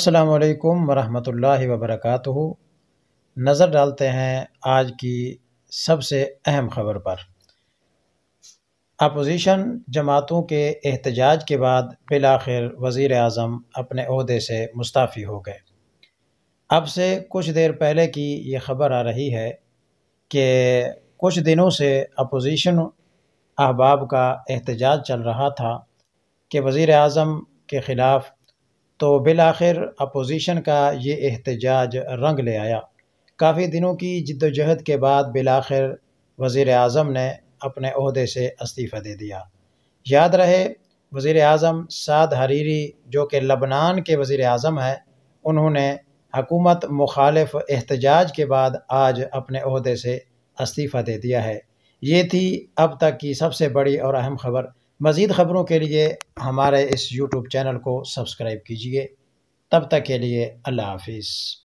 السلام علیکم ورحمۃ اللہ وبرکاتہ۔ نظر ڈالتے ہیں آج کی سب سے اہم خبر پر۔ اپوزیشن جماعتوں کے احتجاج کے بعد بالآخر وزیر اعظم اپنے عہدے سے مستعفی ہو گئے۔ اب سے کچھ دیر پہلے کی یہ خبر آ رہی ہے کہ کچھ دنوں سے اپوزیشن احباب کا احتجاج چل رہا تھا کہ وزیر اعظم کے خلاف، تو بالآخر اپوزیشن کا یہ احتجاج رنگ لے آیا۔ کافی دنوں کی جد و جہد کے بعد بالآخر وزیر اعظم نے اپنے عہدے سے استعفیٰ دے دیا۔ یاد رہے، وزیر اعظم سعد حریری جو کہ لبنان کے وزیر اعظم ہیں، انہوں نے حکومت مخالف احتجاج کے بعد آج اپنے عہدے سے استعفیٰ دے دیا ہے۔ یہ تھی اب تک کی سب سے بڑی اور اہم خبر۔ مزید خبروں کے لیے ہمارے اس یوٹیوب چینل کو سبسکرائب کیجیے۔ تب تک کے لیے اللہ حافظ۔